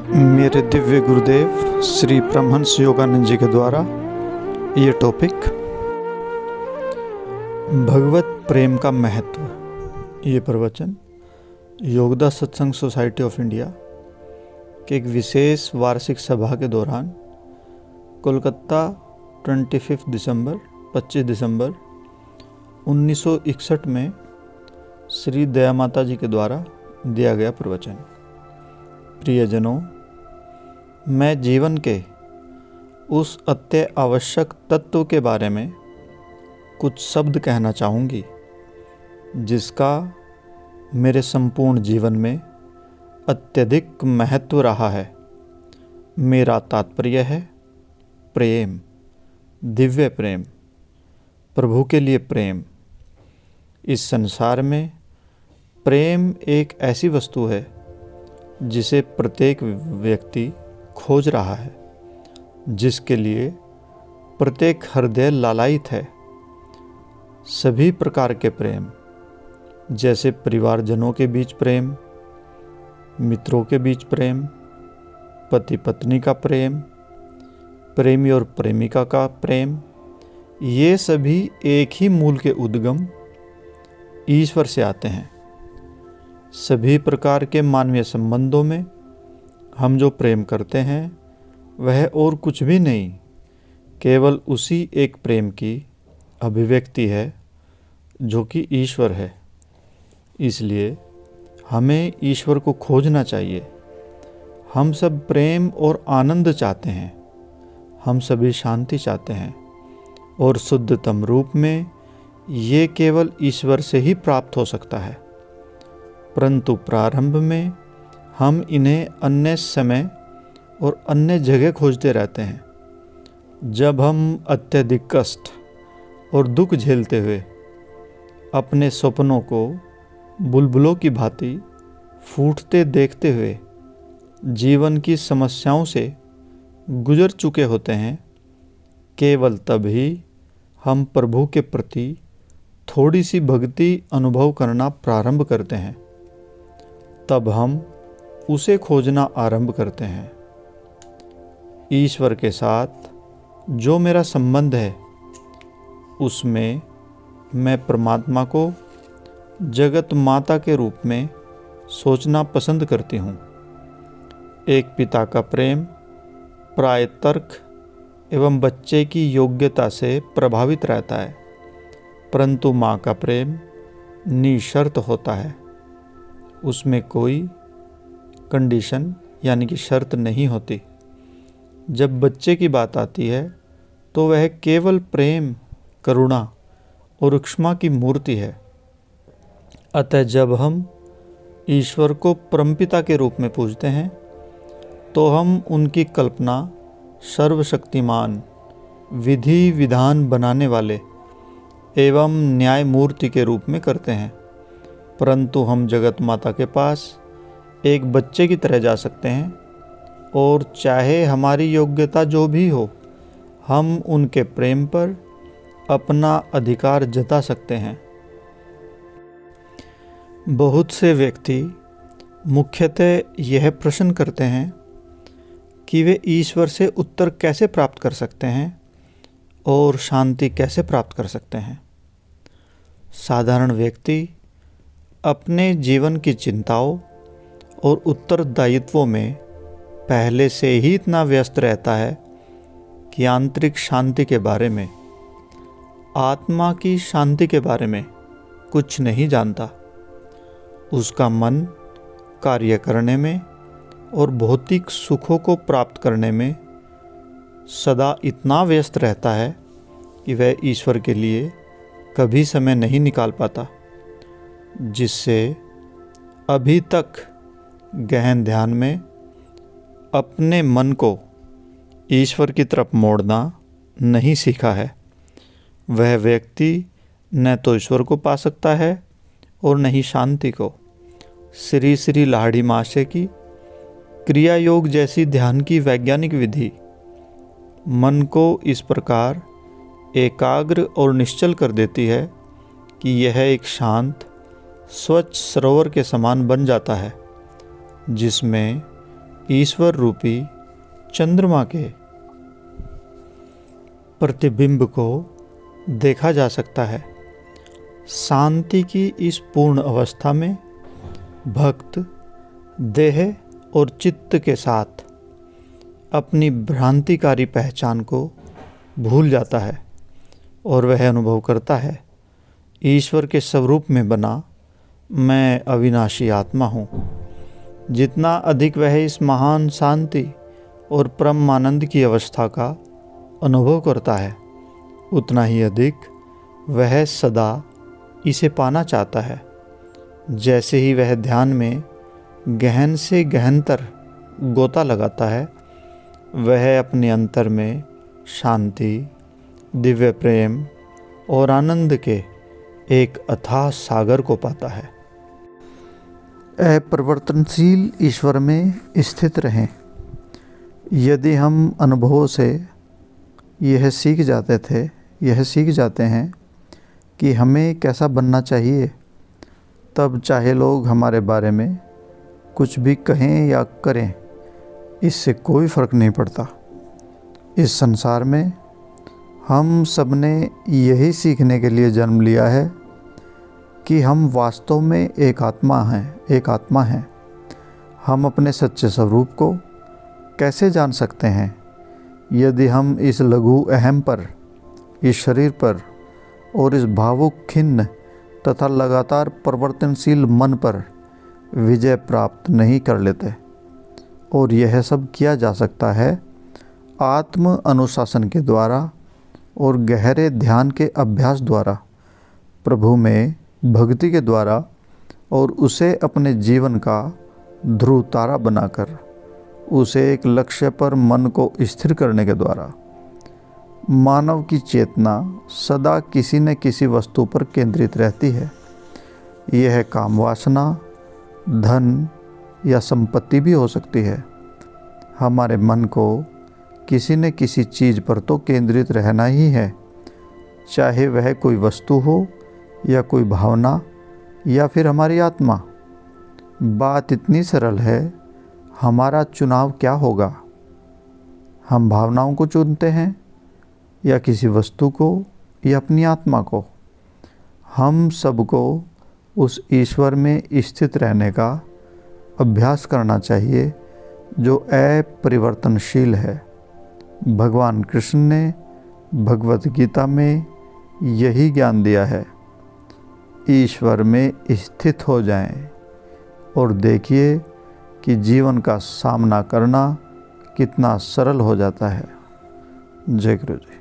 मेरे दिव्य गुरुदेव श्री परमहंस योगानंद जी के द्वारा ये टॉपिक भगवत प्रेम का महत्व, ये प्रवचन योगदा सत्संग सोसाइटी ऑफ इंडिया के एक विशेष वार्षिक सभा के दौरान कोलकाता 25 दिसंबर 1961 में श्री दया माता जी के द्वारा दिया गया प्रवचन। प्रियजनों, मैं जीवन के उस अत्य आवश्यक तत्व के बारे में कुछ शब्द कहना चाहूँगी जिसका मेरे संपूर्ण जीवन में अत्यधिक महत्व रहा है। मेरा तात्पर्य है प्रेम, दिव्य प्रेम, प्रभु के लिए प्रेम। इस संसार में प्रेम एक ऐसी वस्तु है जिसे प्रत्येक व्यक्ति खोज रहा है, जिसके लिए प्रत्येक हृदय लालायित है। सभी प्रकार के प्रेम, जैसे परिवारजनों के बीच प्रेम, मित्रों के बीच प्रेम, पति पत्नी का प्रेम, प्रेमी और प्रेमिका का प्रेम, ये सभी एक ही मूल के उद्गम ईश्वर से आते हैं। सभी प्रकार के मानवीय संबंधों में हम जो प्रेम करते हैं वह और कुछ भी नहीं, केवल उसी एक प्रेम की अभिव्यक्ति है जो कि ईश्वर है। इसलिए हमें ईश्वर को खोजना चाहिए। हम सब प्रेम और आनंद चाहते हैं, हम सभी शांति चाहते हैं और शुद्धतम रूप में ये केवल ईश्वर से ही प्राप्त हो सकता है। परंतु प्रारंभ में हम इन्हें अन्य समय और अन्य जगह खोजते रहते हैं। जब हम अत्यधिक कष्ट और दुख झेलते हुए अपने सपनों को बुलबुलों की भांति फूटते देखते हुए जीवन की समस्याओं से गुजर चुके होते हैं, केवल तभी हम प्रभु के प्रति थोड़ी सी भक्ति अनुभव करना प्रारंभ करते हैं। तब हम उसे खोजना आरंभ करते हैं। ईश्वर के साथ जो मेरा संबंध है, उसमें मैं परमात्मा को जगत माता के रूप में सोचना पसंद करती हूँ। एक पिता का प्रेम प्राय तर्क एवं बच्चे की योग्यता से प्रभावित रहता है, परंतु माँ का प्रेम निशर्त होता है। उसमें कोई कंडीशन यानी कि शर्त नहीं होती। जब बच्चे की बात आती है तो वह केवल प्रेम, करुणा और क्षमा की मूर्ति है। अतः जब हम ईश्वर को परमपिता के रूप में पूजते हैं तो हम उनकी कल्पना सर्वशक्तिमान, विधि विधान बनाने वाले एवं न्याय मूर्ति के रूप में करते हैं। परंतु हम जगत माता के पास एक बच्चे की तरह जा सकते हैं और चाहे हमारी योग्यता जो भी हो, हम उनके प्रेम पर अपना अधिकार जता सकते हैं। बहुत से व्यक्ति मुख्यतः यह प्रश्न करते हैं कि वे ईश्वर से उत्तर कैसे प्राप्त कर सकते हैं और शांति कैसे प्राप्त कर सकते हैं। साधारण व्यक्ति अपने जीवन की चिंताओं और उत्तरदायित्वों में पहले से ही इतना व्यस्त रहता है कि आंतरिक शांति के बारे में, आत्मा की शांति के बारे में कुछ नहीं जानता। उसका मन कार्य करने में और भौतिक सुखों को प्राप्त करने में सदा इतना व्यस्त रहता है कि वह ईश्वर के लिए कभी समय नहीं निकाल पाता, जिससे अभी तक गहन ध्यान में अपने मन को ईश्वर की तरफ मोड़ना नहीं सीखा है। वह व्यक्ति न तो ईश्वर को पा सकता है और न ही शांति को। श्री श्री लाहिड़ी माशे की क्रिया योग जैसी ध्यान की वैज्ञानिक विधि मन को इस प्रकार एकाग्र और निश्चल कर देती है कि यह एक शांत स्वच्छ सरोवर के समान बन जाता है, जिसमें ईश्वर रूपी चंद्रमा के प्रतिबिंब को देखा जा सकता है। शांति की इस पूर्ण अवस्था में भक्त देह और चित्त के साथ अपनी भ्रांतिकारी पहचान को भूल जाता है और वह अनुभव करता है, ईश्वर के स्वरूप में बना मैं अविनाशी आत्मा हूँ। जितना अधिक वह इस महान शांति और परमानंद की अवस्था का अनुभव करता है, उतना ही अधिक वह सदा इसे पाना चाहता है। जैसे ही वह ध्यान में गहन से गहनतर गोता लगाता है, वह अपने अंतर में शांति, दिव्य प्रेम और आनंद के एक अथाह सागर को पाता है। अपरिवर्तनशील ईश्वर में स्थित रहें। यदि हम अनुभवों से यह सीख जाते हैं कि हमें कैसा बनना चाहिए, तब चाहे लोग हमारे बारे में कुछ भी कहें या करें, इससे कोई फ़र्क नहीं पड़ता। इस संसार में हम सब ने यही सीखने के लिए जन्म लिया है कि हम वास्तव में एक आत्मा हैं। हम अपने सच्चे स्वरूप को कैसे जान सकते हैं यदि हम इस लघु अहम पर, इस शरीर पर और इस भावुक खिन्न तथा लगातार परिवर्तनशील मन पर विजय प्राप्त नहीं कर लेते। और यह सब किया जा सकता है आत्म अनुशासन के द्वारा और गहरे ध्यान के अभ्यास द्वारा, प्रभु में भक्ति के द्वारा और उसे अपने जीवन का ध्रुव तारा बनाकर उसे एक लक्ष्य पर मन को स्थिर करने के द्वारा। मानव की चेतना सदा किसी न किसी वस्तु पर केंद्रित रहती है। यह काम वासना, धन या संपत्ति भी हो सकती है। हमारे मन को किसी न किसी चीज़ पर तो केंद्रित रहना ही है, चाहे वह कोई वस्तु हो या कोई भावना या फिर हमारी आत्मा। बात इतनी सरल है, हमारा चुनाव क्या होगा? हम भावनाओं को चुनते हैं या किसी वस्तु को या अपनी आत्मा को? हम सबको उस ईश्वर में स्थित रहने का अभ्यास करना चाहिए जो अपरिवर्तनशील है। भगवान कृष्ण ने भगवत गीता में यही ज्ञान दिया है। ईश्वर में स्थित हो जाएं और देखिए कि जीवन का सामना करना कितना सरल हो जाता है। जय गुरु जी।